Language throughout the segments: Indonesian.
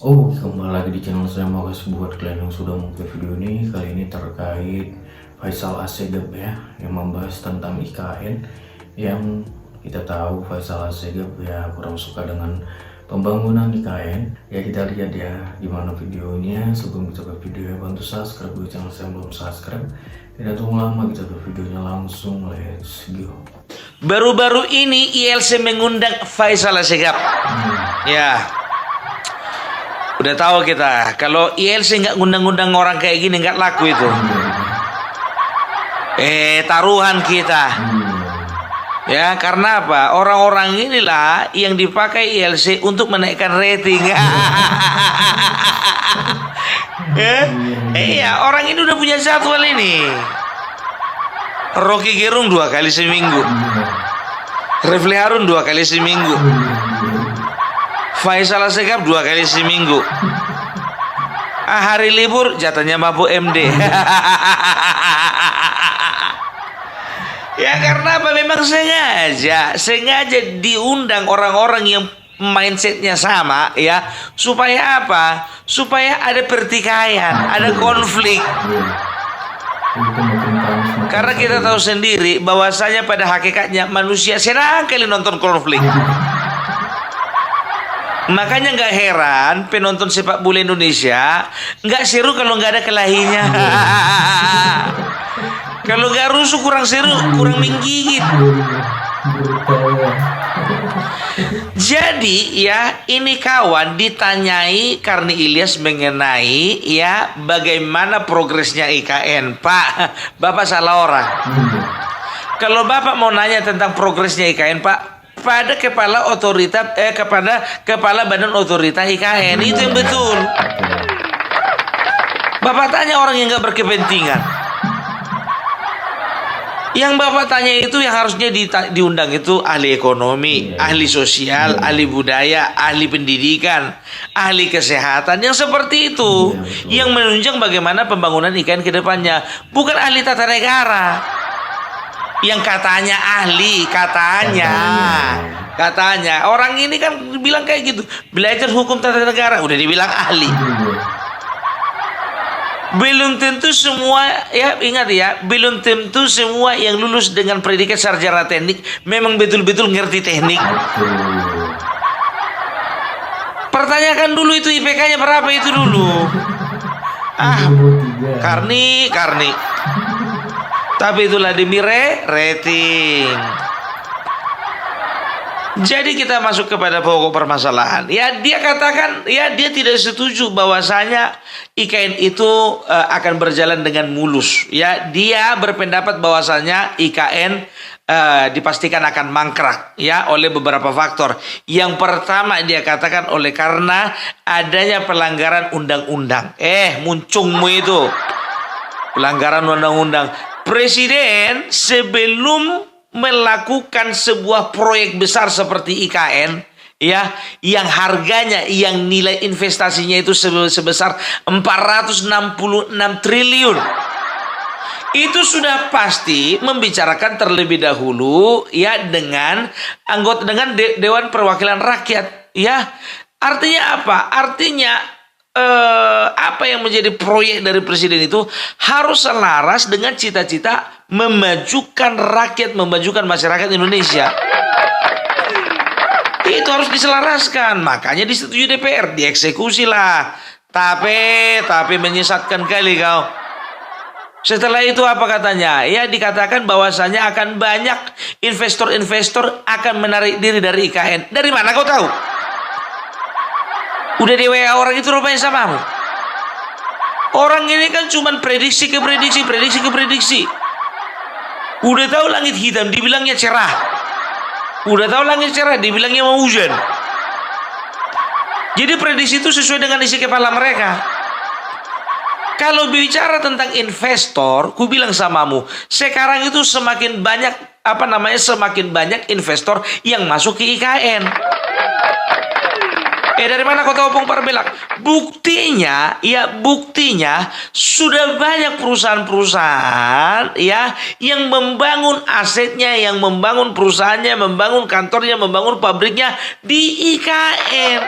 Oh, kembali lagi di channel saya. Makasih buat kalian yang sudah mengikuti video ini. Kali ini terkait Faisal Assegaf ya, yang membahas tentang IKN. Yang kita tahu Faisal Assegaf ya kurang suka dengan pembangunan IKN. Ya kita lihat ya gimana videonya. Sebelum kita ke video, bantu subscribe buat channel saya yang belum subscribe. Tidak tunggu lama, kita ke videonya langsung. Let's go. Baru-baru ini ILC mengundang Faisal Assegaf. Ya, udah tahu kita kalau ILC nggak ngundang-ngundang orang kayak gini nggak laku itu. Taruhan kita. Ya, karena apa? Orang-orang inilah yang dipakai ILC untuk menaikkan rating. Iya, orang ini udah punya jadwal ini. Rocky Gerung 2 kali seminggu, Refli Harun 2 kali seminggu, Faisal Assegaf 2 kali seminggu. Hari libur jatahnya Mabuk MD. Ya karena apa? Memang sengaja diundang orang-orang yang mindsetnya sama ya, supaya apa? Supaya ada pertikaian, ada konflik. Karena kita tahu sendiri bahwasanya pada hakikatnya manusia senang kali nonton konflik. Makanya nggak heran penonton sepak bola Indonesia nggak seru kalau nggak ada kelahinya. Kalau nggak rusuh kurang seru, kurang menggigit. Jadi ya ini kawan ditanyai Karni Ilyas mengenai ya bagaimana progresnya IKN. Pak, Bapak salah orang. Kalau Bapak mau nanya tentang progresnya IKN, Pak, pada kepala otoritas kepada kepala badan otoritas IKN itu yang betul. Bapak tanya orang yang nggak berkepentingan. Yang Bapak tanya itu yang harusnya diundang itu ahli ekonomi, ahli sosial, ahli budaya, ahli pendidikan, ahli kesehatan. Yang seperti itu, yang menunjang bagaimana pembangunan IKN ke depannya. Bukan ahli tata negara. Yang katanya ahli, katanya. Orang ini kan bilang kayak gitu. Belajar hukum tata negara, udah dibilang ahli. Belum tentu semua, ya ingat ya, belum tentu semua yang lulus dengan predikat sarjana teknik memang betul-betul ngerti teknik. Pertanyakan dulu itu IPK-nya berapa itu dulu. Karni. Tapi itulah demi rating. Jadi kita masuk kepada pokok permasalahan. Ya dia katakan, ya dia tidak setuju bahwasanya IKN itu akan berjalan dengan mulus. Ya dia berpendapat bahwasanya IKN dipastikan akan mangkrak ya oleh beberapa faktor. Yang pertama dia katakan oleh karena adanya pelanggaran undang-undang. Muncungmu itu pelanggaran undang-undang. Presiden sebelum melakukan sebuah proyek besar seperti IKN ya, yang harganya, yang nilai investasinya itu sebesar 466 triliun. Itu sudah pasti membicarakan terlebih dahulu ya dengan anggota, dengan Dewan Perwakilan Rakyat ya. Artinya apa? Artinya apa yang menjadi proyek dari presiden itu harus selaras dengan cita-cita memajukan rakyat, memajukan masyarakat Indonesia. Itu harus diselaraskan. Makanya disetujui DPR, dieksekusi lah. Tapi menyesatkan kali kau. Setelah itu apa katanya? Ya dikatakan bahwasanya akan banyak investor-investor akan menarik diri dari IKN. Dari mana kau tahu? Udah di WA orang itu rupanya samamu. Orang ini kan cuma prediksi ke prediksi. Udah tahu langit hitam dibilangnya cerah. Udah tahu langit cerah dibilangnya mau hujan. Jadi prediksi itu sesuai dengan isi kepala mereka. Kalau bicara tentang investor, ku bilang samamu, sekarang itu semakin banyak semakin banyak investor yang masuk ke IKN. Dari mana kau tahu opung Parabelak? Buktinya, buktinya sudah banyak perusahaan-perusahaan yang membangun asetnya, yang membangun perusahaannya, membangun kantornya, membangun pabriknya di IKN.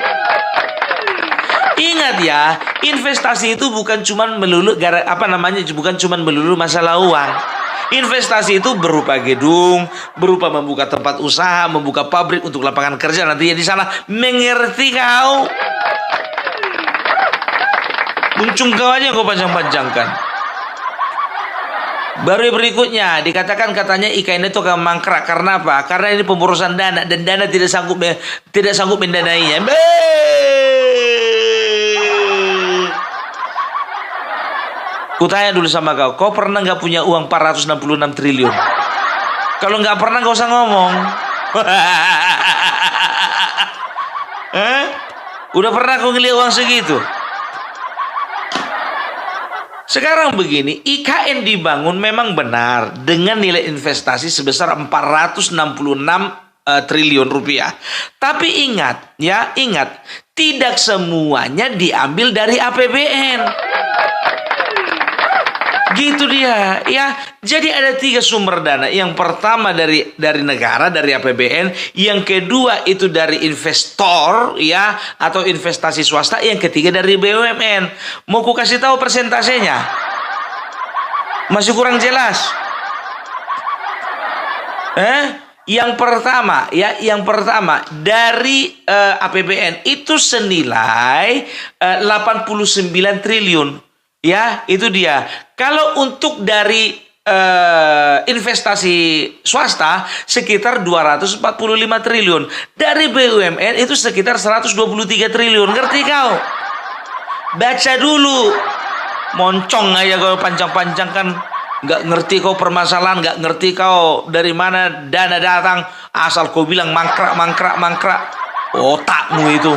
Ingat ya, investasi itu bukan cuma melulu bukan cuma melulu masalah uang. Investasi itu berupa gedung, berupa membuka tempat usaha, membuka pabrik untuk lapangan kerja nantinya di sana. Mengerti kau? Buncung kau aja kau panjang-panjangkan. Baru berikutnya dikatakan katanya IKN itu akan mangkrak karena apa? Karena ini pemborosan dana dan dana tidak sanggup mendanainya. Kutanya dulu sama kau pernah nggak punya uang 466 triliun? Kalau nggak pernah nggak usah ngomong. Udah pernah kau ngeliat uang segitu? Sekarang begini, IKN dibangun memang benar dengan nilai investasi sebesar 466 triliun rupiah. Tapi ingat, tidak semuanya diambil dari APBN. Gitu dia, Jadi ada 3 sumber dana. Yang pertama dari negara, dari APBN. Yang kedua itu dari investor, atau investasi swasta. Yang ketiga dari BUMN. Mau ku kasih tahu persentasenya? Masih kurang jelas? Yang pertama dari APBN itu senilai 89 triliun. Itu dia. Kalau untuk dari investasi swasta sekitar 245 triliun. Dari BUMN itu sekitar 123 triliun. Ngerti kau? Baca dulu. Moncong aja kau panjang-panjang kan. Nggak ngerti kau permasalahan, nggak ngerti kau dari mana dana datang. Asal kau bilang mangkrak. Otakmu itu.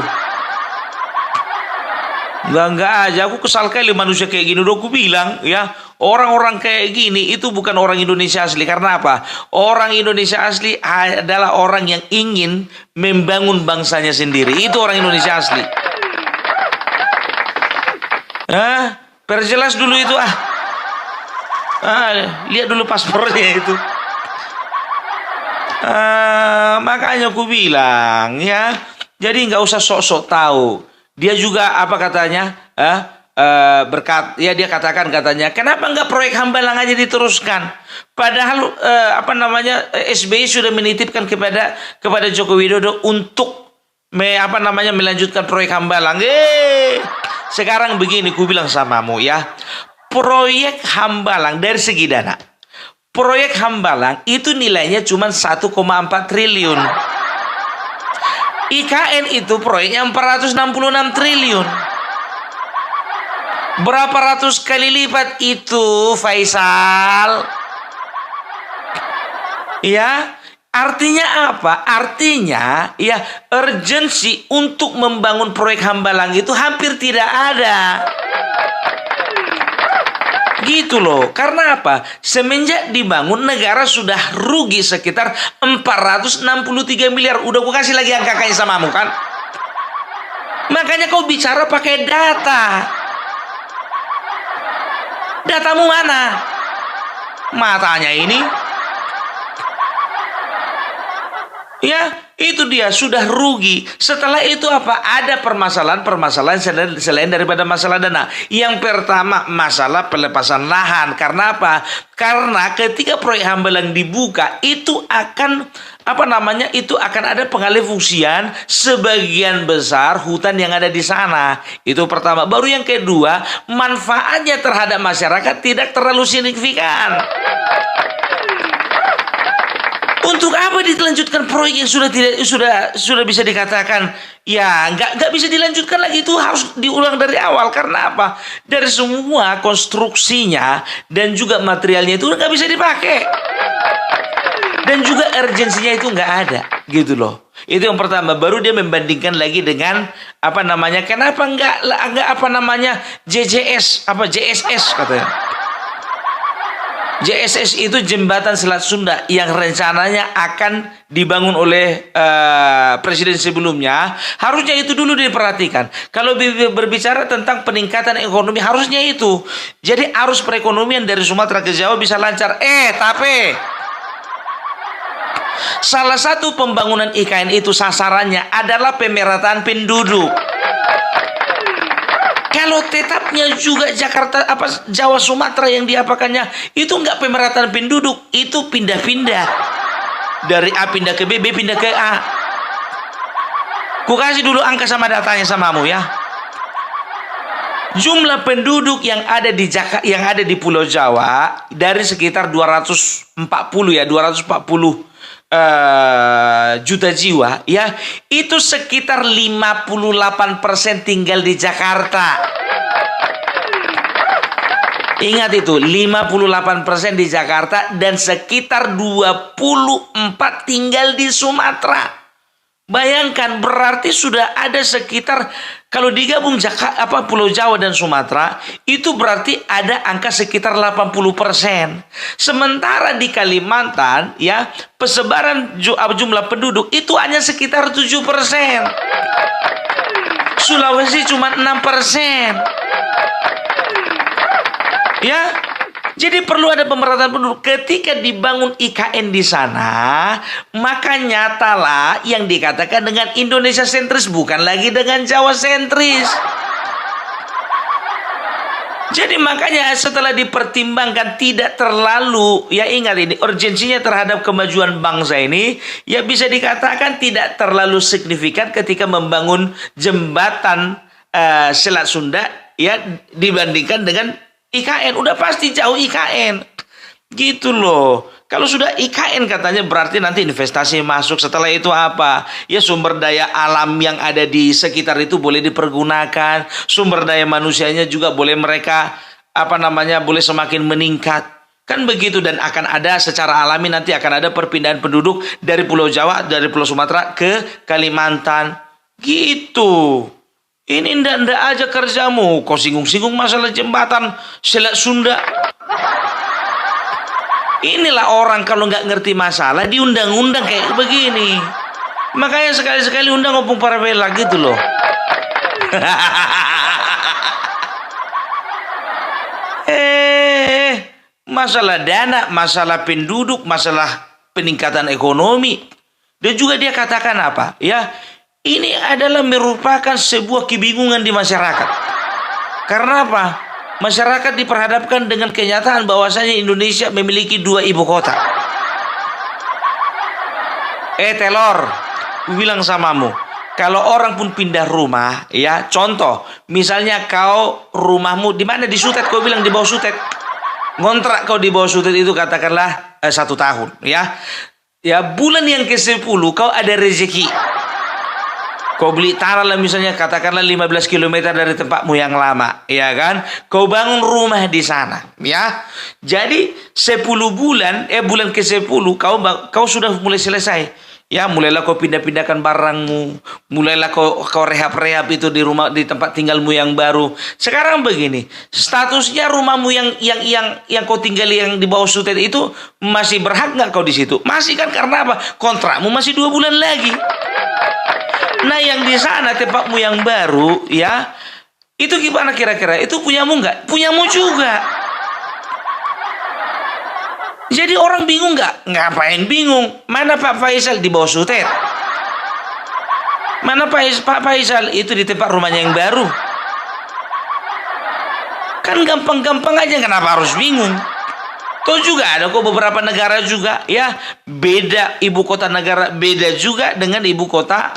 Enggak aja, aku kesal kali manusia kayak gini. Udah aku bilang orang-orang kayak gini itu bukan orang Indonesia asli. Karena apa? Orang Indonesia asli adalah orang yang ingin membangun bangsanya sendiri. Itu orang Indonesia asli. Perjelas dulu itu lihat dulu paspornya itu. Makanya aku bilang jadi nggak usah sok-sok tahu. Dia juga apa katanya? Dia katakan katanya, kenapa nggak proyek Hambalang aja diteruskan? Padahal SBY sudah menitipkan kepada Joko Widodo untuk melanjutkan proyek Hambalang. Sekarang begini, ku bilang samamu proyek Hambalang dari segi dana. Proyek Hambalang itu nilainya cuma 1,4 triliun. IKN itu proyeknya 466 triliun. Berapa ratus kali lipat itu, Faisal? Artinya apa? Artinya urgensi untuk membangun proyek Hambalang itu hampir tidak ada. Gitu loh. Karena apa? Semenjak dibangun negara sudah rugi sekitar 463 miliar. Udah gue kasih lagi angka-angkanya samamu kan? Makanya kau bicara pakai data. Datamu mana? Matanya ini. Itu dia sudah rugi. Setelah itu apa? Ada permasalahan selain daripada masalah dana. Yang pertama masalah pelepasan lahan. Karena apa? Karena ketika proyek Hambalang dibuka itu akan itu akan ada pengalihfungsian sebagian besar hutan yang ada di sana. Itu pertama. Baru yang kedua, manfaatnya terhadap masyarakat tidak terlalu signifikan. Untuk apa dilanjutkan proyek yang sudah bisa dikatakan nggak bisa dilanjutkan lagi, itu harus diulang dari awal. Karena apa? Dari semua konstruksinya dan juga materialnya itu nggak bisa dipakai, dan juga urgensinya itu nggak ada, gitu loh. Itu yang pertama. Baru dia membandingkan lagi dengan kenapa nggak JSS katanya. JSS itu jembatan Selat Sunda yang rencananya akan dibangun oleh presiden sebelumnya. Harusnya itu dulu diperhatikan. Kalau berbicara tentang peningkatan ekonomi, harusnya itu. Jadi arus perekonomian dari Sumatera ke Jawa bisa lancar. Tapi salah satu pembangunan IKN itu sasarannya adalah pemerataan penduduk. Kalau tetapnya juga Jakarta Jawa Sumatera yang diapakannya itu enggak pemerataan penduduk, itu pindah-pindah dari A pindah ke B, B pindah ke A. Ku kasih dulu angka sama datanya samamu ya. Jumlah penduduk yang ada di Pulau Jawa dari sekitar 240 juta jiwa ya, itu sekitar 58% tinggal di Jakarta. Ingat itu, 58% di Jakarta dan sekitar 24 tinggal di Sumatera. Bayangkan, berarti sudah ada sekitar, kalau digabung Pulau Jawa dan Sumatera, itu berarti ada angka sekitar 80%. Sementara di Kalimantan, ya, persebaran jumlah penduduk itu hanya sekitar 7%. Sulawesi cuma 6%. Ya, jadi perlu ada pemerataan penduduk. Ketika dibangun IKN di sana, maka nyatalah yang dikatakan dengan Indonesia sentris, bukan lagi dengan Jawa sentris. Jadi makanya setelah dipertimbangkan tidak terlalu, ya ingat ini urgensinya terhadap kemajuan bangsa ini, ya bisa dikatakan tidak terlalu signifikan ketika membangun jembatan Selat Sunda ya dibandingkan dengan IKN. Udah pasti jauh IKN. Gitu loh. Kalau sudah IKN katanya berarti nanti investasi masuk. Setelah itu apa? Ya sumber daya alam yang ada di sekitar itu boleh dipergunakan. Sumber daya manusianya juga boleh mereka boleh semakin meningkat. Kan begitu, dan akan ada secara alami nanti akan ada perpindahan penduduk dari Pulau Jawa, dari Pulau Sumatera ke Kalimantan. Gitu. Ini ndak aja kerjamu. Kau singgung-singgung masalah jembatan Selat Sunda. Inilah orang kalau nggak ngerti masalah diundang-undang kayak begini. Makanya sekali-sekali undang opung parabela gitu loh. Masalah dana, masalah penduduk, masalah peningkatan ekonomi. Dan juga dia katakan apa? Ya, ini adalah merupakan sebuah kebingungan di masyarakat. Karena apa? Masyarakat diperhadapkan dengan kenyataan bahwasanya Indonesia memiliki 2 ibu kota. Telor, aku bilang samamu, kalau orang pun pindah rumah, ya contoh, misalnya kau rumahmu di mana, di Sutet, kau bilang di bawah Sutet, ngontrak kau di bawah Sutet itu katakanlah 1 tahun, ya. Ya bulan yang ke-10 kau ada rezeki. Kau beli tanah lah misalnya katakanlah 15 km dari tempatmu yang lama, ya kan? Kau bangun rumah di sana, ya. Jadi 10 bulan, bulan ke-10 kau sudah mulai selesai. Ya, mulailah kau pindah-pindahkan barangmu, mulailah kau rehab-rehab itu di rumah, di tempat tinggalmu yang baru. Sekarang begini, statusnya rumahmu yang kau tinggali yang di bawah Sutet itu masih berhak nggak kau di situ? Masih kan, karena apa? Kontrakmu masih 2 bulan lagi. Nah, yang di sana tempatmu yang baru, ya, itu gimana kira-kira? Itu punyamu nggak? Punyamu juga. Jadi orang bingung nggak? Ngapain bingung? Mana Pak Faisal di bawah Sutet? Mana Pak Faisal itu di tempat rumahnya yang baru? Kan gampang-gampang aja, kenapa harus bingung? Toh juga ada kok beberapa negara juga, ya, beda ibu kota negara, beda juga dengan ibu kota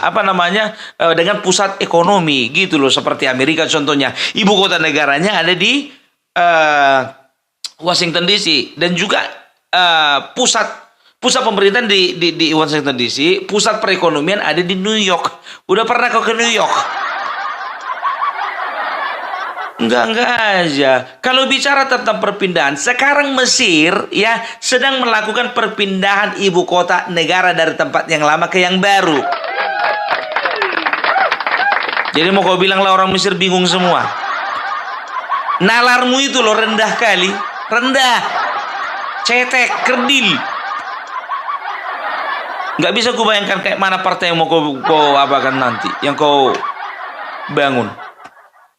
dengan pusat ekonomi gitu loh, seperti Amerika contohnya. Ibu kota negaranya ada di Washington DC, dan juga pusat pemerintahan di Washington DC, pusat perekonomian ada di New York. Udah pernah kau ke New York? Enggak aja. Kalau bicara tentang perpindahan, sekarang Mesir ya sedang melakukan perpindahan ibu kota negara dari tempat yang lama ke yang baru. Jadi mau kau bilang lah orang Mesir bingung semua. Nalarmu itu loh rendah kali, rendah. cetek, kerdil. Nggak bisa ku bayangkan kayak mana partai yang mau kau apakan nanti, yang kau bangun.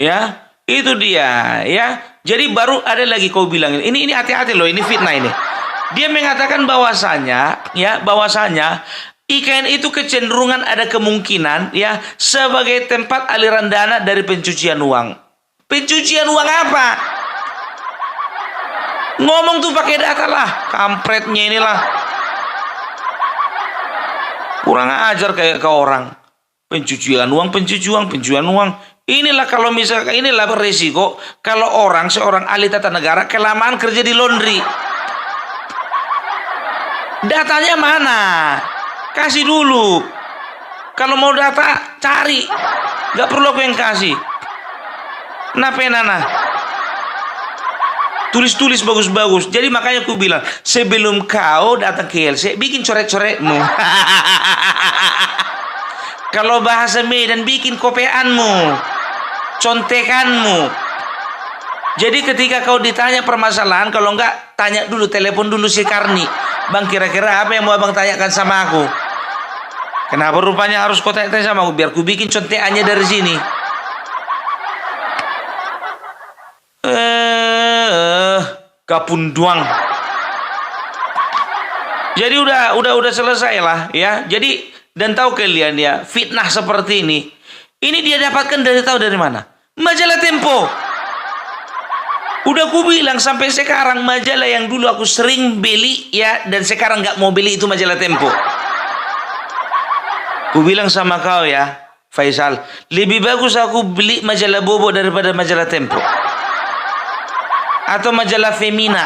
Ya, itu dia. Ya, jadi baru ada lagi kau bilang ini hati-hati loh, ini fitnah ini. Dia mengatakan bahwasanya IKN itu kecenderungan ada kemungkinan ya sebagai tempat aliran dana dari pencucian uang. Pencucian uang apa? Ngomong tuh pakai data lah, kampretnya inilah. Kurang ajar kayak ke orang. Pencucian uang. Inilah kalau misalkan inilah beresiko kalau seorang ahli tata negara kelamaan kerja di laundry. Datanya mana? Kasih dulu. Kalau mau data cari. Gak perlu aku yang kasih. Nana. Tulis bagus-bagus. Jadi makanya aku bilang, sebelum kau datang ke LC, bikin coret-coretmu. Kalau bahasa Medan, bikin kopeanmu, contekanmu. Jadi ketika kau ditanya permasalahan, kalau enggak, tanya dulu, telepon dulu si Karni. Bang, kira-kira apa yang mau abang tanyakan sama aku? Kenapa rupanya harus kau tanya sama aku? Biar ku bikin contekannya dari sini. Kapunduang. Jadi udah selesai lah ya. Jadi dan tahu kalian ya, fitnah seperti ini dia dapatkan dari mana? Majalah Tempo. Udah ku bilang sampai sekarang majalah yang dulu aku sering beli ya, dan sekarang nggak mau beli itu majalah Tempo. Ku bilang sama kau ya, Faisal, lebih bagus aku beli majalah Bobo daripada majalah Tempo. Atau majalah Femina.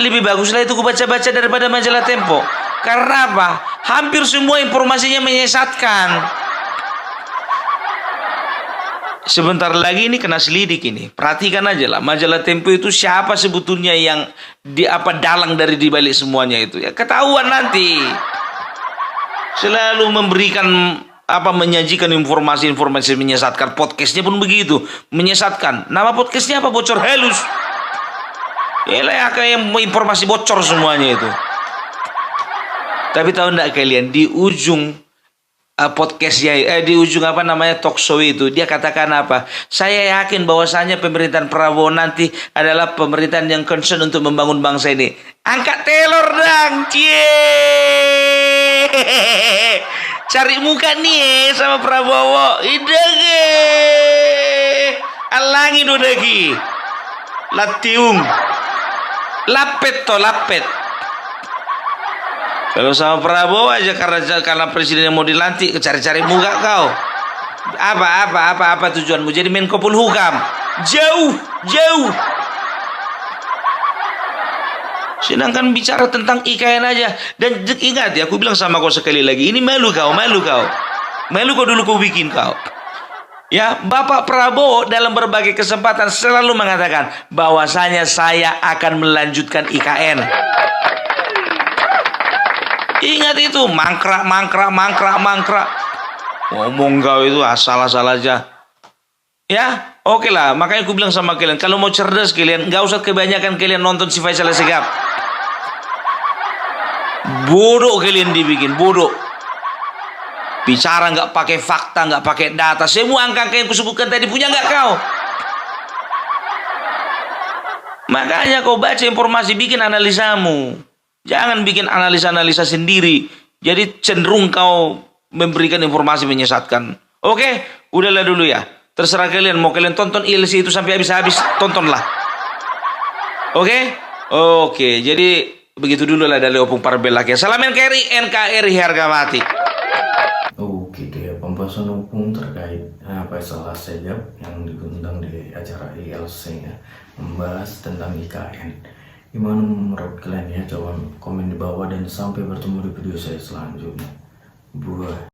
Lebih baguslah itu ku baca-baca daripada majalah Tempo. Karena apa? Hampir semua informasinya menyesatkan. Sebentar lagi ini kena selidik ini. Perhatikan aja lah, majalah Tempo itu siapa sebetulnya yang dalang dari dibalik semuanya itu. Ya ketahuan nanti. Selalu memberikan menyajikan informasi-informasi menyesatkan. Podcastnya pun begitu, menyesatkan. Nama podcastnya apa? Bocor Halus. Yalah ya, kayak informasi bocor semuanya itu. Tapi tahu enggak kalian, di ujung podcastnya, di ujung talk show itu, dia katakan apa? Saya yakin bahwasanya pemerintahan Prabowo nanti adalah pemerintahan yang concern untuk membangun bangsa ini. Angkat telur dong, cari muka nih sama Prabowo. Idege. Alangi dodagi. Latiung. Lapet. Kalau sama Prabowo aja karena presiden yang mau dilantik, cari-cari muka kau. Apa tujuanmu? Jadi Menko Polhukam. Jauh. Sedangkan bicara tentang IKN aja. Dan ingat ya, aku bilang sama kau sekali lagi, ini malu kau. Malu kau dulu kau bikin kau. Ya, Bapak Prabowo dalam berbagai kesempatan selalu mengatakan bahwasanya saya akan melanjutkan IKN. Ingat itu, mangkrak. Ngomong kau itu asal-asal aja. Ya, oke lah. Makanya aku bilang sama kalian, kalau mau cerdas kalian, nggak usah kebanyakan kalian nonton si Faisal Assegaf. Bodoh kalian dibikin, bodoh. Bicara nggak pakai fakta, nggak pakai data. Semua angka yang kusebutkan tadi punya nggak kau? Makanya kau baca informasi, bikin analisamu. Jangan bikin analisa-analisa sendiri. Jadi cenderung kau memberikan informasi menyesatkan. Oke, udahlah dulu ya. Terserah kalian, mau kalian tonton ILC itu sampai habis, tontonlah. Oke, jadi begitu dulu lah dari Opung Parbelak ya. Salam NKRI harga mati. Oke deh, pembahasan hukum terkait Faisal Assegaf yang diundang di acara ILC ya, membahas tentang IKN. Gimana menurut kalian ya? Coba komen di bawah dan sampai bertemu di video saya selanjutnya. Buat